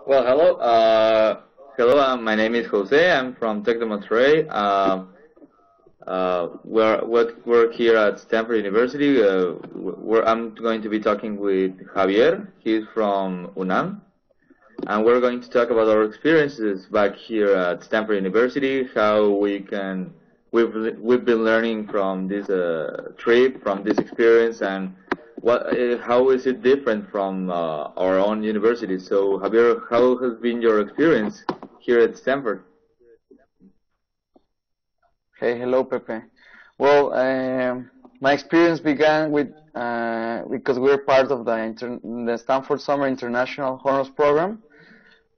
Well, hello. My name is Jose. I'm from Tec de Monterrey. We're here at Stanford University. I'm going to be talking with Javier. He's from UNAM, and we're going to talk about our experiences back here at Stanford University, how we've been learning from this trip, from this experience, and how is it different from our own university. So, Javier, how has been your experience here at Stanford? Hey, hello, Pepe. Well, my experience began with because we're part of the Stanford Summer International Honors Program,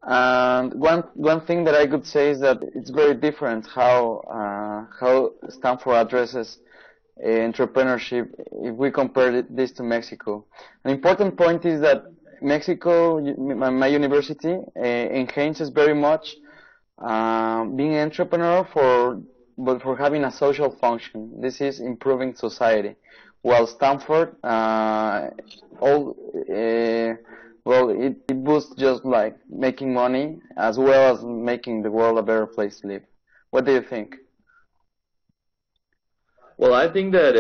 and one thing that I could say is that it's very different how Stanford addresses entrepreneurship if we compare this to Mexico. An important point is that Mexico, my university, enhances very much being an entrepreneur but for having a social function. This is improving society. While Stanford, it boosts just like making money as well as making the world a better place to live. What do you think? Well, I think that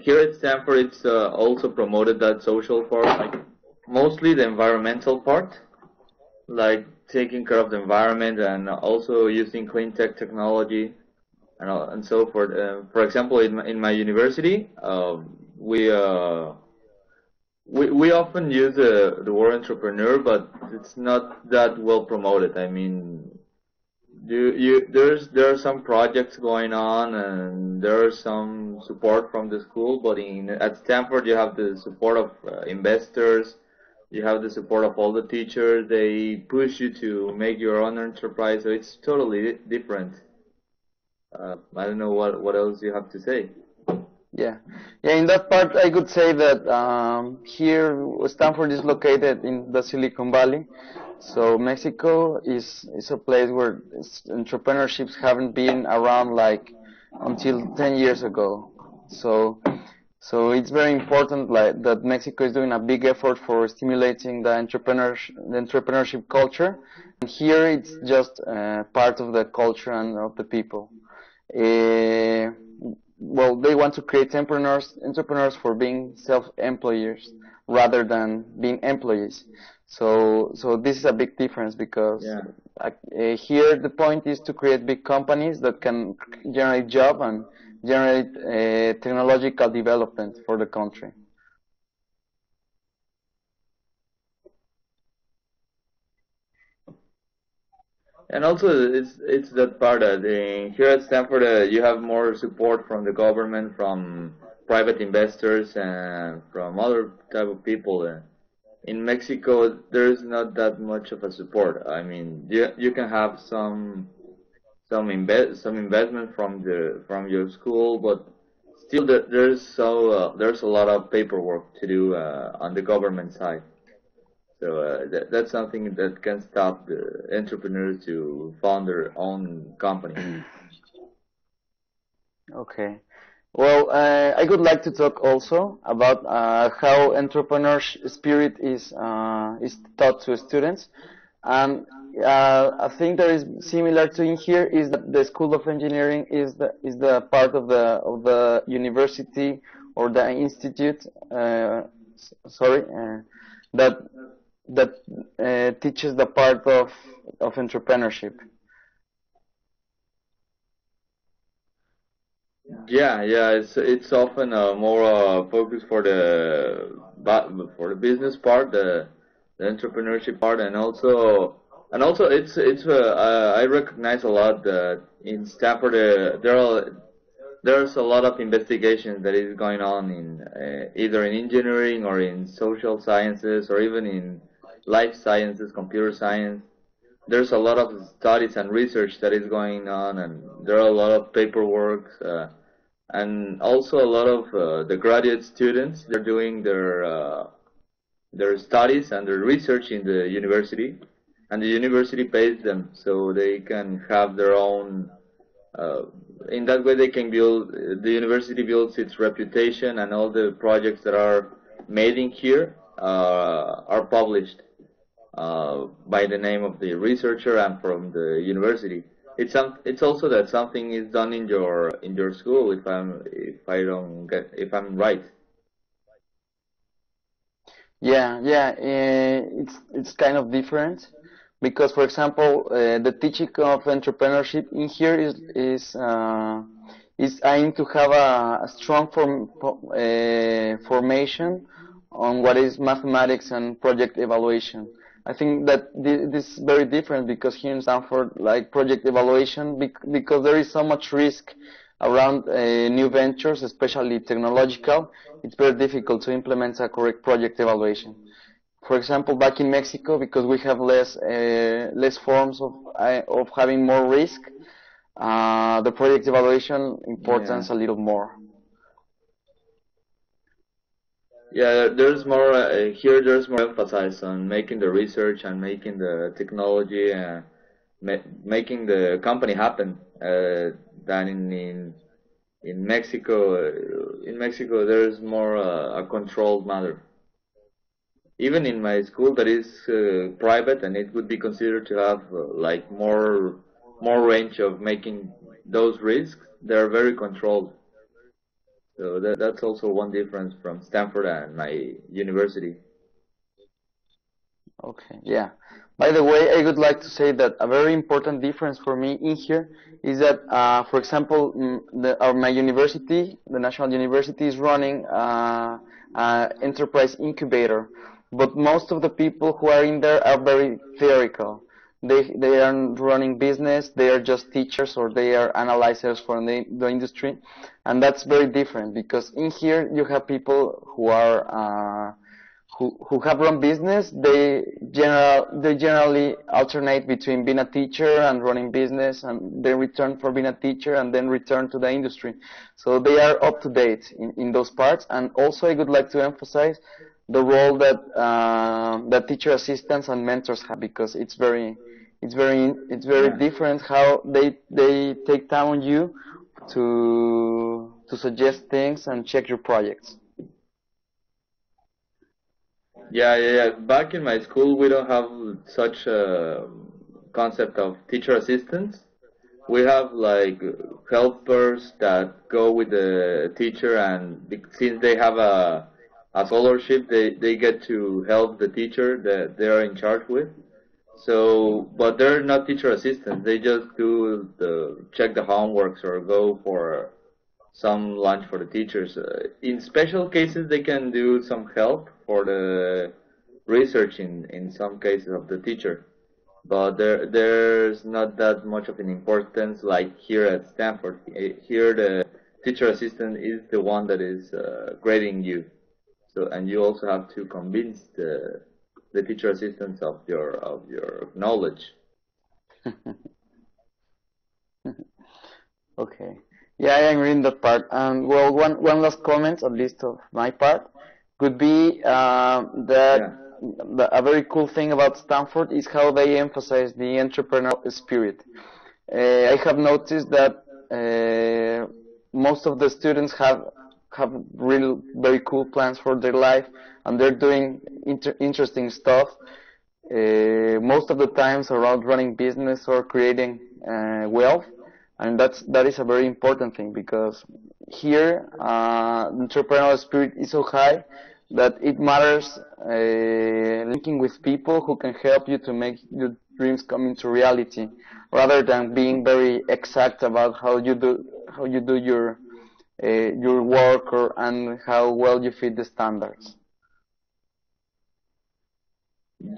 here at Stanford, it's also promoted that social part, like mostly the environmental part, like taking care of the environment and also using clean tech technology and so forth. For example, in my university, we often use the word entrepreneur, but it's not that well promoted. I mean, there are some projects going on and there is some support from the school, but at Stanford you have the support of investors, you have the support of all the teachers. They push you to make your own enterprise, so it's totally different. I don't know what else you have to say. Yeah, yeah. In that part, I could say that here Stanford is located in the Silicon Valley, so Mexico is a place where entrepreneurships haven't been around like until 10 years ago. So it's very important like that Mexico is doing a big effort for stimulating the entrepreneurship culture. And here it's just part of the culture and of the people. Well, they want to create entrepreneurs for being self-employers rather than being employees. So this is a big difference because here the point is to create big companies that can generate job and generate technological development for the country. And also, it's that part that here at Stanford you have more support from the government, from private investors, and from other type of people. In Mexico, there is not that much of a support. I mean, you can have some investment from your school, but still there's a lot of paperwork to do on the government side. So that's something that can stop the entrepreneurs to found their own company. Okay. Well, I would like to talk also about how entrepreneur spirit is taught to students, and a thing that is similar to in here is that the School of Engineering is the part of the university or the institute, sorry, that teaches the part of entrepreneurship. Yeah. It's often more focused for the business part, the entrepreneurship part, and also I recognize a lot that in Stanford there's a lot of investigation that is going on in either in engineering or in social sciences or even in life sciences, computer science. There's a lot of studies and research that is going on, and there are a lot of paperwork, and also a lot of the graduate students. They're doing their studies and their research in the university, and the university pays them so they can have their own. In that way, they can build. The university builds its reputation, and all the projects that are made in here are published by the name of the researcher and from the university. It's also that something is done in your school, if I'm right. Yeah, yeah, it's kind of different because, for example, the teaching of entrepreneurship in here is aimed to have a strong formation on what is mathematics and project evaluation. I think that this is very different because here in Stanford, like project evaluation, because there is so much risk around new ventures, especially technological, it's very difficult to implement a correct project evaluation. For example, back in Mexico, because we have less forms of having more risk, the project evaluation Yeah. importance a little more. Yeah, there's more here. There's more emphasis on making the research and making the technology and making the company happen than in Mexico. In Mexico, there's more a controlled matter. Even in my school, that is private, and it would be considered to have like more range of making those risks. They're very controlled. So that's also one difference from Stanford and my university. Okay, yeah. By the way, I would like to say that a very important difference for me in here is that, for example, my university, the National University, is running enterprise incubator, but most of the people who are in there are very theoretical. They aren't running business. They are just teachers or they are analyzers for the industry, and that's very different because in here you have people who are who have run business. They generally alternate between being a teacher and running business, and then return for being a teacher and then return to the industry. So they are up to date in those parts. And also, I would like to emphasize the role that teacher assistants and mentors have, because it's very Yeah. different how they take time on you to suggest things and check your projects. Yeah. Back in my school, we don't have such a concept of teacher assistants. We have like helpers that go with the teacher, and since they have a scholarship, they get to help the teacher that they are in charge with. So, but they're not teacher assistants. They just do the check the homeworks or go for some lunch for the teachers. In special cases, they can do some help for the research in some cases of the teacher, but there's not that much of an importance like here at Stanford. Here, the teacher assistant is the one that is grading you. So, and you also have to convince the teacher assistants of your knowledge. Okay. Yeah, I agree in that part. And well, one last comment, at least of my part, could be that Yeah. a very cool thing about Stanford is how they emphasize the entrepreneurial spirit. I have noticed that most of the students have real very cool plans for their life, and they're doing interesting stuff. Most of the times around running business or creating wealth, and that is a very important thing because here the entrepreneurial spirit is so high that it matters linking with people who can help you to make your dreams come into reality, rather than being very exact about how you do your work and how well you fit the standards.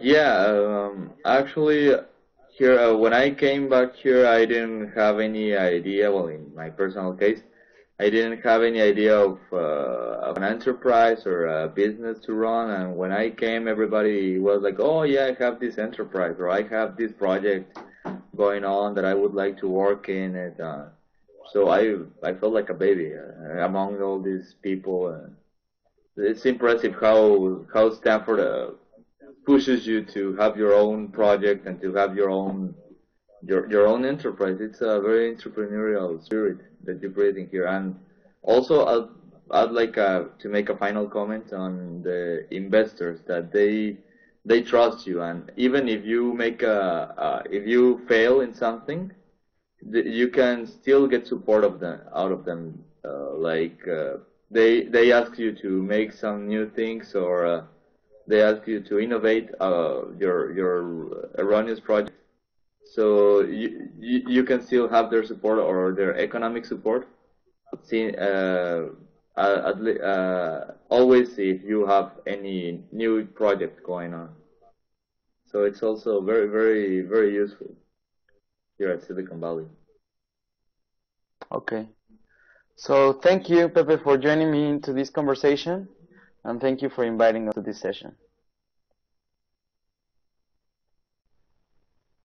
Yeah, actually, here when I came back here, I didn't have any idea. Well, in my personal case, I didn't have any idea of an enterprise or a business to run. And when I came, everybody was like, "Oh yeah, I have this enterprise or I have this project going on that I would like to work in it." So I felt like a baby among all these people. It's impressive how Stanford pushes you to have your own project and to have your own enterprise. It's a very entrepreneurial spirit that you're breathing here, and also I'd like to make a final comment on the investors that they trust you, and even if you make if you fail in something, you can still get support of them out of them. They ask you to make some new things, or they ask you to innovate your erroneous project. So you can still have their support or their economic support. See, always if you have any new project going on. So it's also very useful here at Silicon Valley. Okay. So thank you, Pepe, for joining me into this conversation, and thank you for inviting us to this session.